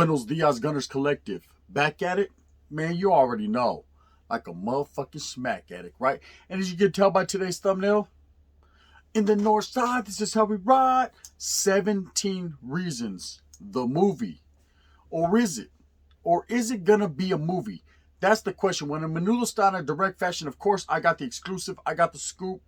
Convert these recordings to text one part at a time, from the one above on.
Buenos Dias Gunners Collective. Back at it? Man, you already know. Like a motherfucking smack addict, right? And as you can tell by today's thumbnail, in the North Side, this is how we ride. 17 Reasons, the movie. Or is it? Or is it gonna be a movie? That's the question. When in Manolo style in direct fashion, of course, I got the exclusive, I got the scoop.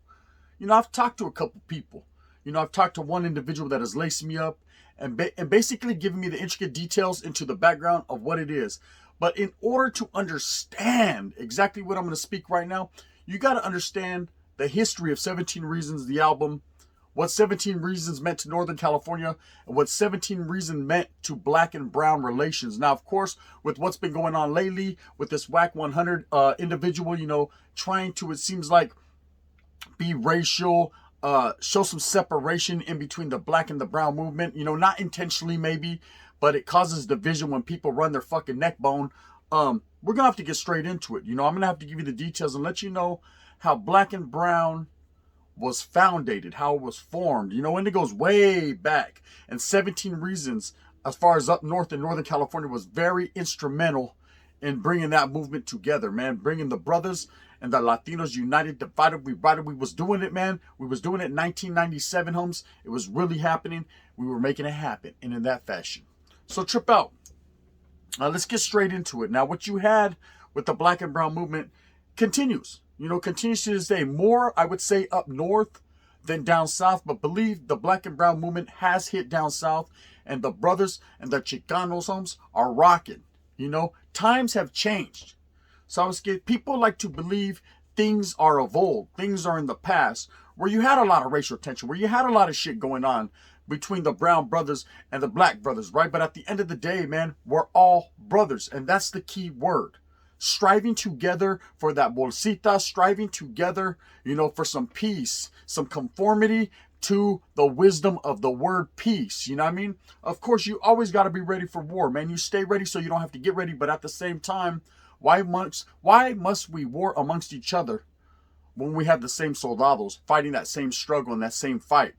I've talked to a couple people. I've talked to one individual that has laced me up and basically given me the intricate details into the background of what it is. But in order to understand exactly what I'm going to speak right now, you got to understand the history of 17 Reasons, the album, what 17 Reasons meant to Northern California, and what 17 Reasons meant to black and brown relations. Now, of course, with what's been going on lately, with this WAC 100 individual, trying to, it seems like, be racial, show some separation in between the black and the brown movement, not intentionally maybe, but it causes division when people run their fucking neck bone. We're gonna have to get straight into it. I'm gonna have to give you the details and let you know how black and brown was founded, how it was formed, and it goes way back. And 17 Reasons, as far as up north in Northern California, was very instrumental in bringing that movement together, man. Bringing the brothers and the Latinos united, divided, we brought it. We was doing it, man. We was doing it in 1997, homes. It was really happening. We were making it happen, and in that fashion. So trip out. Let's get straight into it. Now, what you had with the black and brown movement continues. Continues to this day. More, I would say, up north than down south. But believe the black and brown movement has hit down south. And the brothers and the Chicanos, homes, are rocking. Times have changed. So I was scared. People like to believe things are of old. Things are in the past. Where you had a lot of racial tension. Where you had a lot of shit going on between the brown brothers and the black brothers, right? But at the end of the day, man, we're all brothers. And that's the key word. Striving together for that bolsita. Striving together, for some peace. Some conformity to the wisdom of the word peace. You know what I mean? Of course, you always got to be ready for war, man. You stay ready so you don't have to get ready. But at the same time, why must we war amongst each other when we have the same soldados fighting that same struggle and that same fight?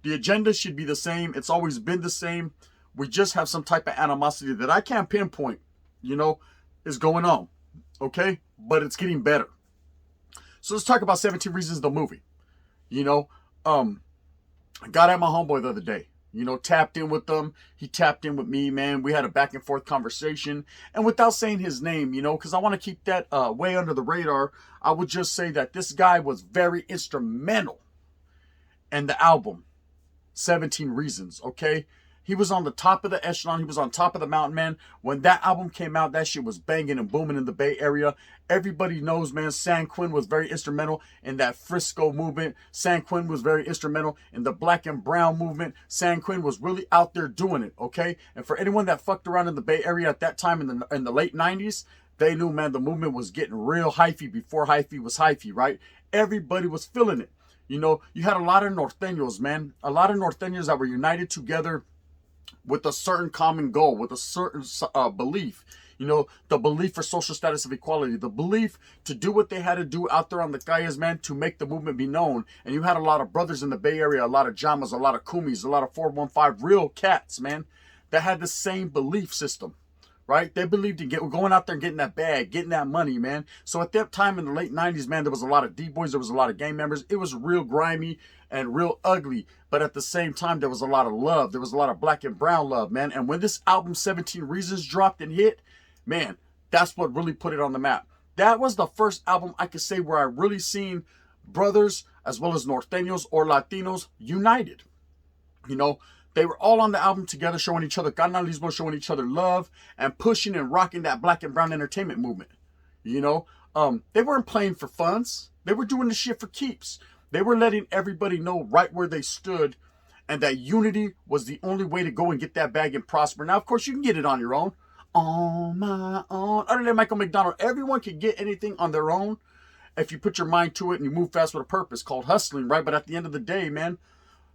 The agenda should be the same. It's always been the same. We just have some type of animosity that I can't pinpoint, is going on. Okay? But it's getting better. So let's talk about 17 Reasons, the movie. I got at my homeboy the other day. Tapped in with them. He tapped in with me, man. We had a back and forth conversation. And without saying his name, because I want to keep that way under the radar, I would just say that this guy was very instrumental in the album, 17 Reasons, okay? He was on the top of the echelon. He was on top of the mountain, man. When that album came out, that shit was banging and booming in the Bay Area. Everybody knows, man, San Quinn was very instrumental in that Frisco movement. San Quinn was very instrumental in the black and brown movement. San Quinn was really out there doing it, okay? And for anyone that fucked around in the Bay Area at that time in the late 90s, they knew, man, the movement was getting real hyphy before hyphy was hyphy, right? Everybody was feeling it. You had a lot of norteños, man. A lot of norteños that were united together with a certain common goal, with a certain belief. The belief for social status of equality, the belief to do what they had to do out there on the calles, man, to make the movement be known. And you had a lot of brothers in the Bay Area, a lot of Jamas, a lot of Kumis, a lot of 415 real cats, man, that had the same belief system, right? They believed in going out there and getting that bag, getting that money, man. So at that time in the late 90s, man, there was a lot of D-boys, there was a lot of gang members. It was real grimy and real ugly. But at the same time, there was a lot of love. There was a lot of black and brown love, man. And when this album, 17 Reasons, dropped and hit, man, that's what really put it on the map. That was the first album I could say where I really seen brothers as well as norteños or Latinos united. They were all on the album together, showing each other carnalismo, showing each other love, and pushing and rocking that black and brown entertainment movement. They weren't playing for funds. They were doing the shit for keeps. They were letting everybody know right where they stood, and that unity was the only way to go and get that bag and prosper. Now, of course, you can get it on your own. On my own. Other than Michael McDonald, everyone can get anything on their own if you put your mind to it and you move fast with a purpose, called hustling, right? But at the end of the day, man,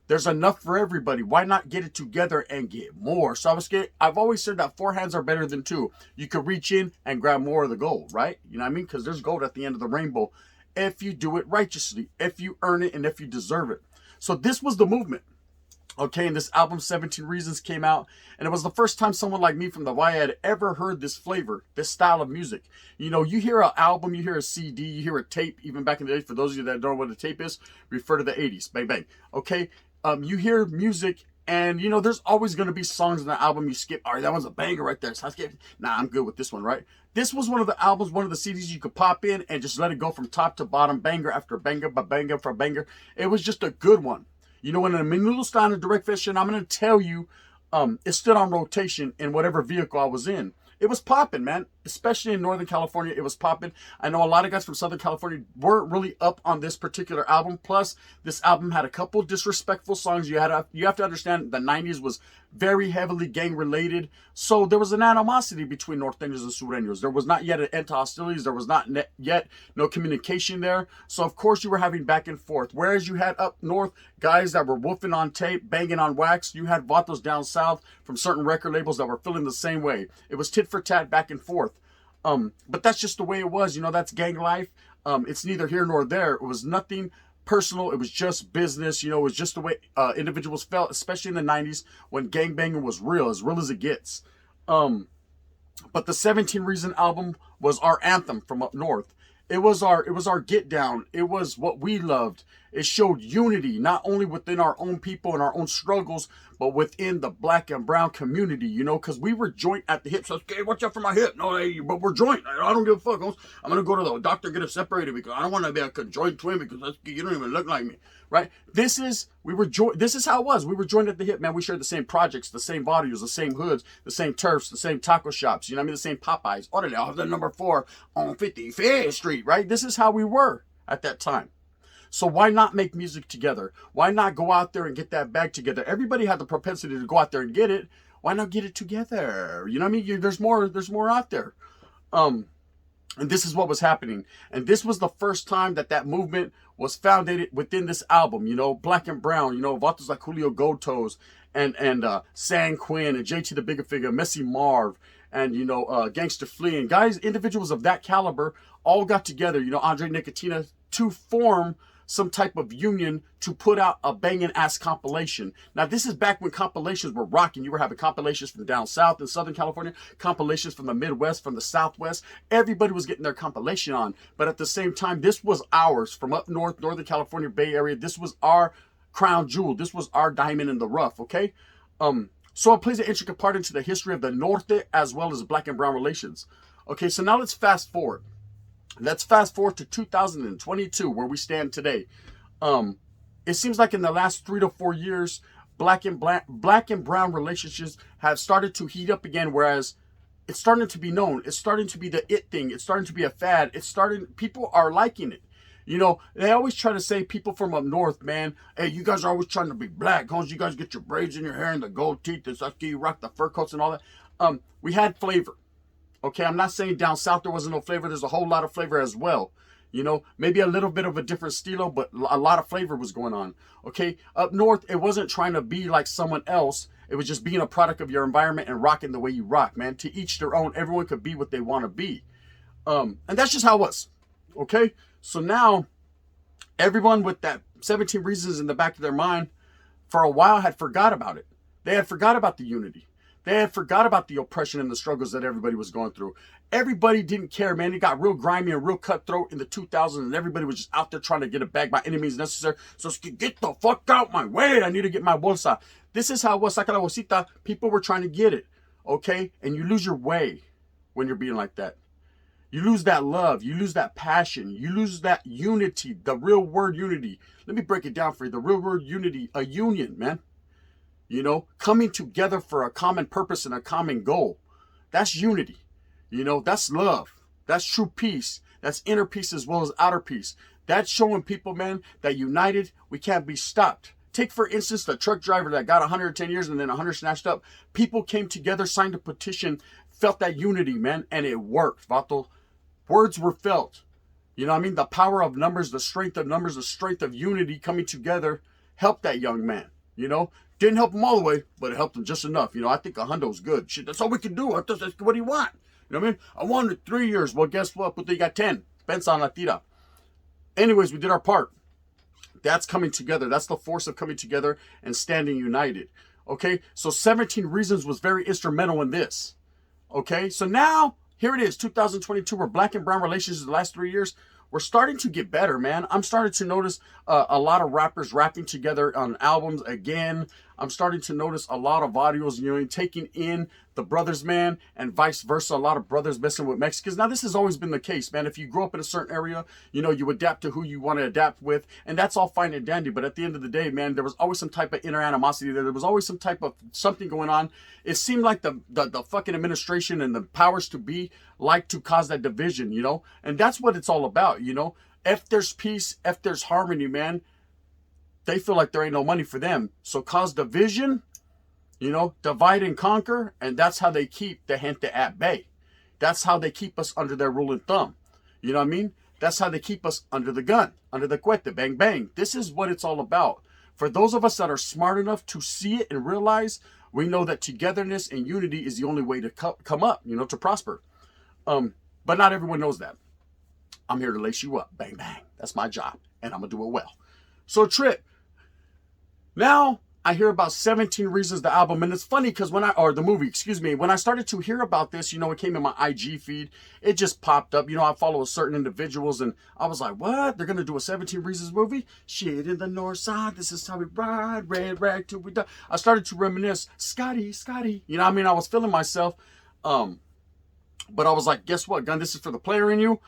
there's enough for everybody. Why not get it together and get more? So I've always said that 4 hands are better than 2. You could reach in and grab more of the gold, right? You know what I mean? Because there's gold at the end of the rainbow if you do it righteously, if you earn it, and if you deserve it. So this was the movement. Okay, and this album 17 Reasons came out, and it was the first time someone like me from the Y had ever heard this flavor, this style of music. You know, you hear an album, you hear a CD, you hear a tape, even back in the day, for those of you that don't know what a tape is, refer to the 80s, bang, bang. Okay, you hear music, and you know, there's always going to be songs in the album you skip. All right, that one's a banger right there, so I skip. Nah, I'm good with this one, right? This was one of the albums, one of the CDs you could pop in and just let it go from top to bottom, banger after banger, but banger for banger. It was just a good one. You know, in a menudo style and direct fashion, I'm going to tell you, it stood on rotation in whatever vehicle I was in. It was popping, man. Especially in Northern California, it was popping. I know a lot of guys from Southern California weren't really up on this particular album. Plus, this album had a couple disrespectful songs. You have to understand the 90s was very heavily gang related. So there was an animosity between Norteños and Sureños. There was not yet an end to hostilities. There was not yet no communication there. So of course you were having back and forth. Whereas you had up north guys that were woofing on tape, banging on wax. You had vatos down south from certain record labels that were feeling the same way. It was tit for tat, back and forth. But that's just the way it was. You know, that's gang life. It's neither here nor there. It was nothing personal. It was just business. You know, it was just the way individuals felt, especially in the 90s when gangbanging was real as it gets. But the 17 Reason album was our anthem from up north. It was our get down. It was what we loved. It showed unity, not only within our own people and our own struggles, but within the black and brown community, you know, because we were joint at the hip. So, okay, watch out for my hip. No, hey, but we're joint. I don't give a fuck. I'm going to go to the doctor and get it separated because I don't want to be a conjoined twin because you don't even look like me, right? This is how it was. We were joined at the hip, man. We shared the same projects, the same bodies, the same hoods, the same turfs, the same taco shops, you know what I mean? The same Popeyes. Orale, I'll have the number 4 on 55th Street, right? This is how we were at that time. So why not make music together? Why not go out there and get that bag together? Everybody had the propensity to go out there and get it. Why not get it together? You know what I mean? There's more out there. And this is what was happening. And this was the first time that movement was founded within this album. You know, Black and Brown, you know, vatos like Julio Gotos and San Quinn and JT the Bigger Figure, Messy Marv, and, you know, Gangsta Flea, and guys, individuals of that caliber all got together, you know, Andre Nicotina, to form some type of union to put out a banging ass compilation. Now, this is back when compilations were rocking. You were having compilations from down south in Southern California, compilations from the Midwest, from the Southwest. Everybody was getting their compilation on. But at the same time, this was ours from up north, Northern California, Bay Area. This was our crown jewel. This was our diamond in the rough, okay? So it plays an intricate part into the history of the Norte as well as black and brown relations. Okay, so now let's fast forward. Let's fast forward to 2022, where we stand today. It seems like in the last 3 to 4 years, black and brown relationships have started to heat up again, whereas it's starting to be known. It's starting to be the it thing. It's starting to be a fad. People are liking it. You know, they always try to say, people from up north, man, hey, you guys are always trying to be black. Don't you guys get your braids in your hair and the gold teeth and such, you rock the fur coats and all that. We had flavor. Okay, I'm not saying down south there wasn't no flavor. There's a whole lot of flavor as well. You know, maybe a little bit of a different stilo, but a lot of flavor was going on. Okay, up north, it wasn't trying to be like someone else. It was just being a product of your environment and rocking the way you rock, man. To each their own. Everyone could be what they want to be. And that's just how it was. Okay, so now everyone with that 17 Reasons in the back of their mind for a while had forgot about it. They had forgot about the unity. They had forgot about the oppression and the struggles that everybody was going through. Everybody didn't care, man. It got real grimy and real cutthroat in the 2000s, and everybody was just out there trying to get a bag by any means necessary. So get the fuck out my way. I need to get my bolsa. This is how it was. Saca la bolsita. People were trying to get it, okay? And you lose your way when you're being like that. You lose that love. You lose that passion. You lose that unity, the real word unity. Let me break it down for you. The real word unity, a union, man. You know, coming together for a common purpose and a common goal. That's unity. You know, that's love. That's true peace. That's inner peace as well as outer peace. That's showing people, man, that united, we can't be stopped. Take, for instance, the truck driver that got 110 years and then 100 snatched up. People came together, signed a petition, felt that unity, man, and it worked, vato. Words were felt. You know what I mean? The power of numbers, the strength of unity coming together helped that young man, you know? Didn't help him all the way, but it helped him just enough. You know, I think a hundo's good. Shit, that's all we can do. That's what do you want? You know what I mean? I wanted 3 years. Well, guess what? But they got 10. Pensa on la tira. Anyways, we did our part. That's coming together. That's the force of coming together and standing united. Okay, so 17 Reasons was very instrumental in this. Okay, so now here it is, 2022, where black and brown relations in the last 3 years, we're starting to get better, man. I'm starting to notice a lot of rappers rapping together on albums again. I'm starting to notice a lot of audios, taking in the brothers, man, and vice versa. A lot of brothers messing with Mexicans. Now, this has always been the case, man. If you grow up in a certain area, you adapt to who you want to adapt with, and that's all fine and dandy. But at the end of the day, man, there was always some type of inner animosity there. There was always some type of something going on. It seemed like the fucking administration and the powers to be like to cause that division, and that's what it's all about, If there's peace, if there's harmony, man, they feel like there ain't no money for them. So cause division, divide and conquer, and that's how they keep the gente at bay. That's how they keep us under their rule and thumb. You know what I mean? That's how they keep us under the gun, under the cuete, bang, bang. This is what it's all about. For those of us that are smart enough to see it and realize, we know that togetherness and unity is the only way to come up, to prosper. But not everyone knows that. I'm here to lace you up, bang, bang. That's my job, and I'm going to do it well. So, Trip, now I hear about 17 Reasons, the album, and it's funny because when the movie, when I started to hear about this, it came in my IG feed, it just popped up. I follow certain individuals, and I was like, what? They're going to do a 17 Reasons movie? Shit in the north side, this is how we ride, red rag till we die. I started to reminisce, Scotty. I was feeling myself, but I was like, guess what, Gun? This is for the player in you.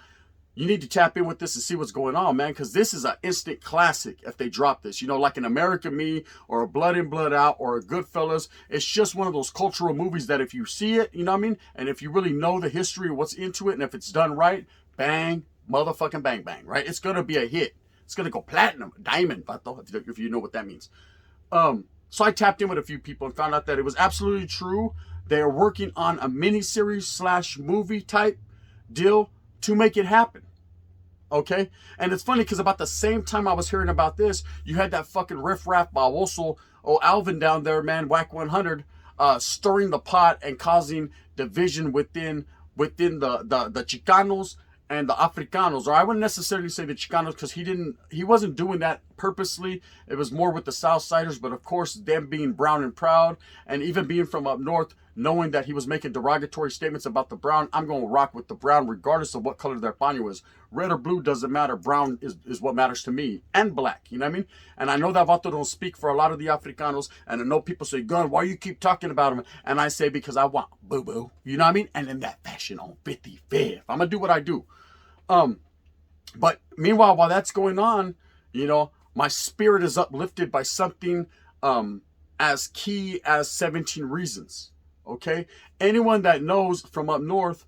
You need to tap in with this and see what's going on, man, because this is an instant classic if they drop this. Like an American Me or a Blood In, Blood Out or a Goodfellas. It's just one of those cultural movies that if you see it, and if you really know the history of what's into it, and if it's done right, bang, motherfucking bang, bang, right? It's going to be a hit. It's going to go platinum, diamond, if you know what that means. So I tapped in with a few people and found out that it was absolutely true. They are working on a miniseries / movie type deal to make it happen. Okay? And it's funny because about the same time I was hearing about this, you had that fucking riff-raff baboso, Alvin down there, man, Whack 100, stirring the pot and causing division within the Chicanos and the Africanos. Or I wouldn't necessarily say the Chicanos because he wasn't doing that purposely. It was more with the Southsiders, but of course, them being brown and proud, and even being from up north, knowing that he was making derogatory statements about the brown, I'm going to rock with the brown regardless of what color their paño is. Red or blue doesn't matter. Brown is what matters to me. And black, you know what I mean? And I know that Vato don't speak for a lot of the Africanos, and I know people say, Gun, why you keep talking about him? And I say, because I want boo-boo, you know what I mean? And in that fashion on 55th, I'm going to do what I do. But meanwhile, while that's going on, my spirit is uplifted by something as key as 17 Reasons. Okay? Anyone that knows from up north,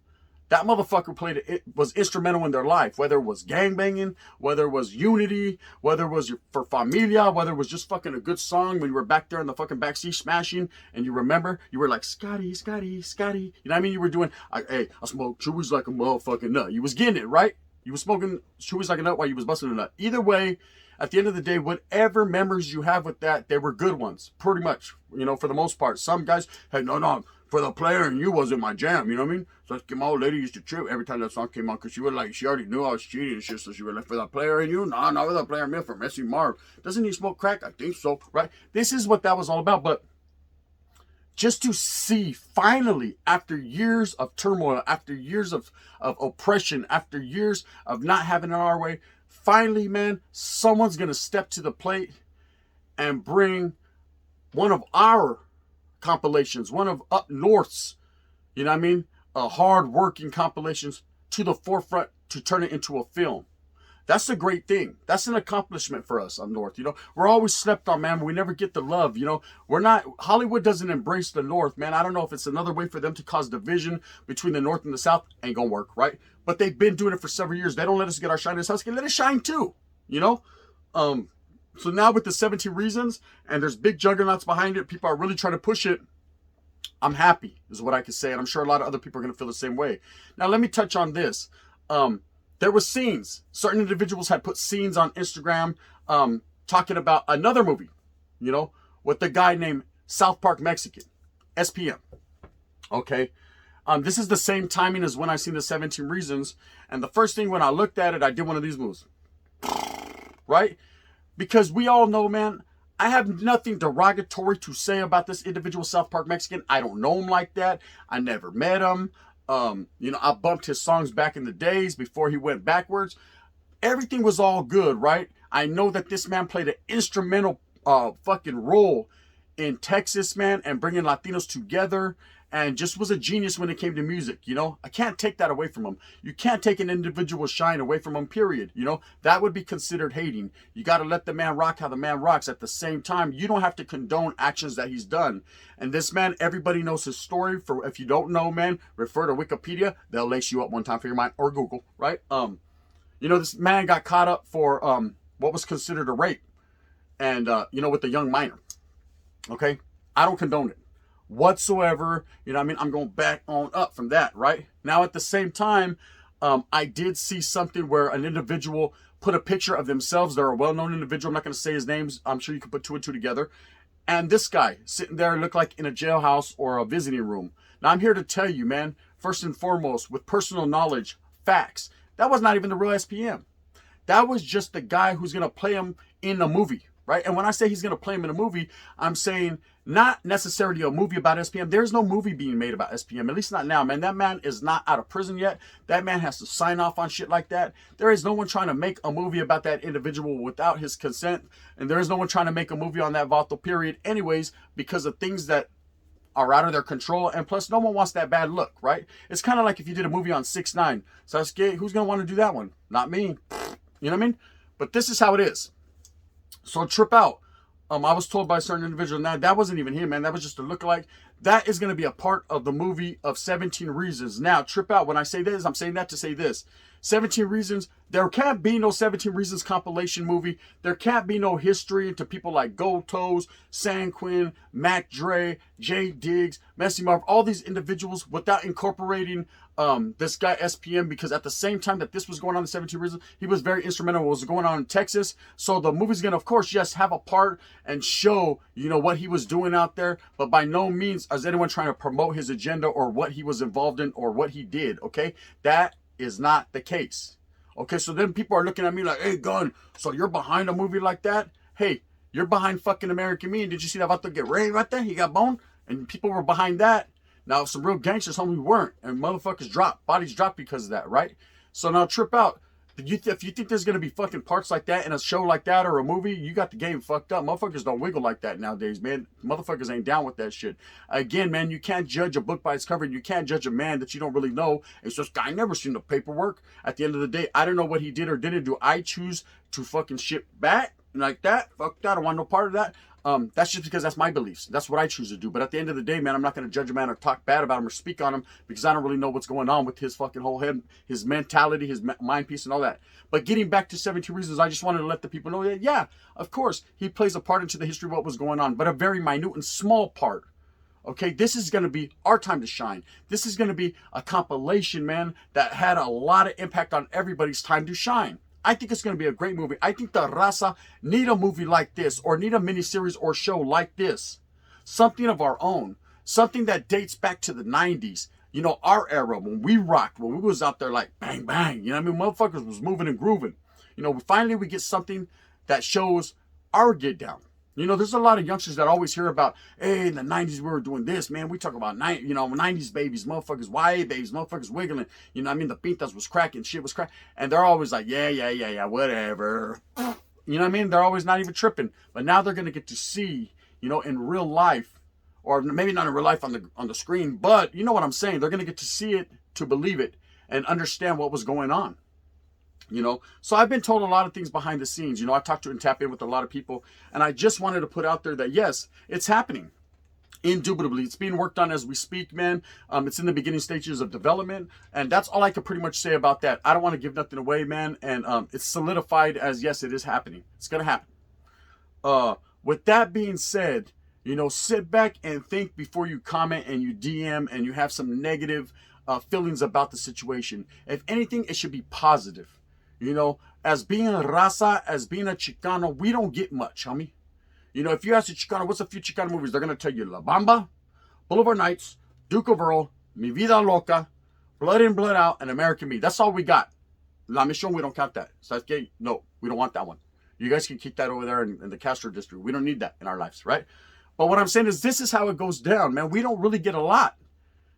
that motherfucker was instrumental in their life, whether it was gangbanging, whether it was unity, whether it was for familia, whether it was just fucking a good song when you were back there in the fucking backseat smashing, and you remember, you were like, Scotty. You know what I mean? You were doing, I smoke chewies like a motherfucking nut. You was getting it, right? You was smoking chewies like a nut while you was busting a nut. Either way, at the end of the day, whatever memories you have with that, they were good ones, pretty much, for the most part. Some guys, hey, no, for the player and you wasn't my jam, you know what I mean? So my old lady used to trip every time that song came on because she already knew I was cheating and shit, so she was like, for the player and you? No, not for the player and me, for Messi Marv. Doesn't he smoke crack? I think so, right? This is what that was all about, but just to see finally, after years of turmoil, after years of oppression, after years of not having it our way, finally, man, someone's going to step to the plate and bring one of our compilations, one of up north's, you know what I mean, hard-working compilations to the forefront to turn it into a film. That's a great thing. That's an accomplishment for us up north. We're always slept on, man. We never get the love. Hollywood doesn't embrace the north, man. I don't know if it's another way for them to cause division between the north and the south. Ain't gonna work, right? But they've been doing it for several years. They don't let us get our shine in this house. Let it shine too, So now with the 17 Reasons, and there's big juggernauts behind it, people are really trying to push it. I'm happy, is what I can say. And I'm sure a lot of other people are going to feel the same way. Now, let me touch on this. There were scenes. Certain individuals had put scenes on Instagram talking about another movie, with the guy named South Park Mexican, SPM. Okay. This is the same timing as when I seen the 17 Reasons. And the first thing when I looked at it, I did one of these moves. Right? Because we all know, man, I have nothing derogatory to say about this individual South Park Mexican. I don't know him like that. I never met him. I bumped his songs back in the days before he went backwards. Everything was all good, right? I know that this man played an instrumental fucking role in Texas, man, and bringing Latinos together, and just was a genius when it came to music. I can't take that away from him. You can't take an individual shine away from him, period. That would be considered hating. You got to let the man rock how the man rocks. At the same time, you don't have to condone actions that he's done. And this man, everybody knows his story. For if you don't know, man, refer to Wikipedia. They'll lace you up one time for your mind, or Google, right? This man got caught up for what was considered a rape, and with a young minor. Okay, I don't condone it whatsoever. I'm going back on up from that, right? Now, at the same time, I did see something where an individual put a picture of themselves. They're a well-known individual. I'm not going to say his names. I'm sure you can put two and two together. And this guy sitting there looked like in a jailhouse or a visiting room. Now, I'm here to tell you, man, first and foremost, with personal knowledge, facts, that was not even the real SPM. That was just the guy who's going to play him in a movie, right? And when I say he's going to play him in a movie, I'm saying not necessarily a movie about SPM. There's no movie being made about SPM, at least not now, man. That man is not out of prison yet. That man has to sign off on shit like that. There is no one trying to make a movie about that individual without his consent. And there is no one trying to make a movie on that Vato period anyways, because of things that are out of their control. And plus, no one wants that bad look, right? It's kind of like if you did a movie on 6ix9ine. Sasuke, who's going to want to do that one? Not me. You know what I mean? But this is how it is. So trip out. I was told by a certain individual, now that wasn't even him, man. That was just a lookalike. That is going to be a part of the movie of 17 Reasons. Now, trip out. When I say this, I'm saying that to say this. 17 Reasons, there can't be no 17 Reasons compilation movie. There can't be no history into people like Gold Toes, San Quinn, Mac Dre, Jay Diggs, Messy Marv, all these individuals without incorporating this guy SPM, because at the same time that this was going on in 17 Reasons, he was very instrumental in what was going on in Texas. So the movie's going to, of course, yes, have a part and show, what he was doing out there, but by no means is anyone trying to promote his agenda or what he was involved in or what he did, okay? That is not the case. Okay, so then people are looking at me like, hey, Gun, so you're behind a movie like that? Hey, you're behind fucking American Me. And did you see that Vato get raped right there? He got boned. And people were behind that. Now, some real gangsters, homie, weren't. And motherfuckers dropped. Bodies dropped because of that, right? So now trip out. If you think there's going to be fucking parts like that in a show like that or a movie, you got the game fucked up. Motherfuckers don't wiggle like that nowadays, man. Motherfuckers ain't down with that shit. Again, man, you can't judge a book by its cover. You can't judge a man that you don't really know. It's just, I never seen the paperwork. At the end of the day, I don't know what he did or didn't do. I choose to fucking ship back like that. Fuck that. I don't want no part of that. That's just because that's my beliefs. That's what I choose to do. But at the end of the day, man, I'm not going to judge a man or talk bad about him or speak on him because I don't really know what's going on with his fucking whole head, his mentality, his mind piece and all that. But getting back to 17 Reasons, I just wanted to let the people know that, yeah, of course, he plays a part into the history of what was going on, but a very minute and small part. Okay, this is going to be our time to shine. This is going to be a compilation, man, that had a lot of impact on everybody's time to shine. I think it's going to be a great movie. I think the Raza need a movie like this or need a miniseries or show like this. Something of our own. Something that dates back to the 90s. Our era when we rocked, when we was out there like bang, bang. Motherfuckers was moving and grooving. Finally we get something that shows our get down. There's a lot of youngsters that always hear about, hey, in the 90s we were doing this, man. We talk about 90s babies, motherfuckers, YA babies, motherfuckers wiggling. The pintas was cracking, shit was cracking. And they're always like, yeah, whatever. They're always not even tripping. But now they're going to get to see, in real life, or maybe not in real life on the screen, but you know what I'm saying. They're going to get to see it, to believe it, and understand what was going on. So I've been told a lot of things behind the scenes. I talked to and tap in with a lot of people, and I just wanted to put out there that yes, it's happening. Indubitably, it's being worked on as we speak, man. It's in the beginning stages of development, and that's all I could pretty much say about that. I don't want to give nothing away, man, and it's solidified as yes, it is happening. It's gonna happen. With that being said, sit back and think before you comment and you DM and you have some negative feelings about the situation. If anything, it should be positive. As being a raza, as being a Chicano, we don't get much, homie. If you ask a Chicano, what's a few Chicano movies? They're going to tell you La Bamba, Boulevard Nights, Duke of Earl, Mi Vida Loca, Blood In, Blood Out, and American Me. That's all we got. La Mission, we don't count that. So no, we don't want that one. You guys can keep that over there in the Castro district. We don't need that in our lives, right? But what I'm saying is this is how it goes down, man. We don't really get a lot.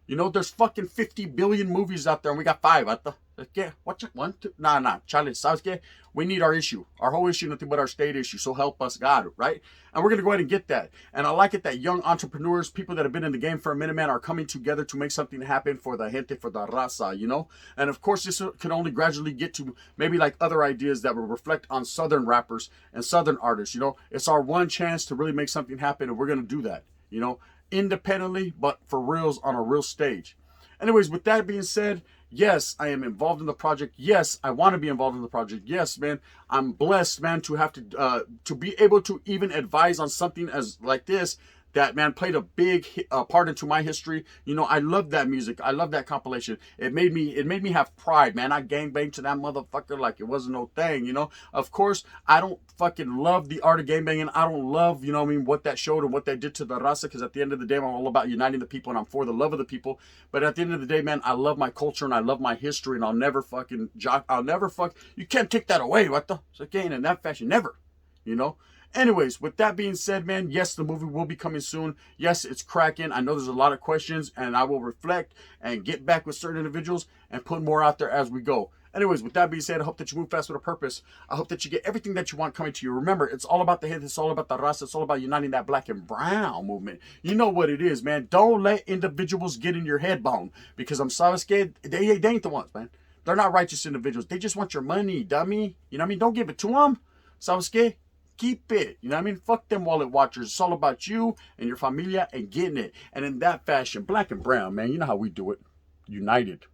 You know, there's fucking 50 billion movies out there, and we got 5. Okay, what's it? 1, 2? Nah. Charlie, ¿sabes qué? We need our issue. Our whole issue, nothing but our state issue. So help us God, right? And we're going to go ahead and get that. And I like it that young entrepreneurs, people that have been in the game for a minute, man, are coming together to make something happen for the gente, for the raza, you know? And of course, this can only gradually get to maybe like other ideas that will reflect on Southern rappers and Southern artists, you know? It's our one chance to really make something happen, and we're going to do that, you know? Independently, but for reals on a real stage. Anyways, with that being said, yes, I am involved in the project. Yes, I want to be involved in the project. Yes, man, I'm blessed, man, to have to be able to even advise on something as like this that, man, played a big part into my history. You know, I love that music. I love that compilation. It made me have pride, man. I gangbanged to that motherfucker like it wasn't no thing, you know. Of course, I don't fucking love the art of gangbanging. I don't love, you know what I mean, what that showed and what that did to the raza, because at the end of the day, I'm all about uniting the people and I'm for the love of the people. But at the end of the day, man, I love my culture and I love my history, and I'll never you can't take that away. What the? So again, in that fashion, never, you know. Anyways, with that being said, man, yes, the movie will be coming soon. Yes, it's cracking. I know there's a lot of questions, and I will reflect and get back with certain individuals and put more out there as we go. Anyways, with that being said, I hope that you move fast with a purpose. I hope that you get everything that you want coming to you. Remember, it's all about the head. It's all about the raza. It's all about uniting that black and brown movement. You know what it is, man. Don't let individuals get in your head bone, because I'm sorry, scared. They ain't the ones, man. They're not righteous individuals. They just want your money, dummy. You know what I mean? Don't give it to them. So scared. Keep it. You know what I mean? Fuck them wallet watchers. It's all about you and your familia and getting it. And in that fashion, black and brown, man, you know how we do it. United.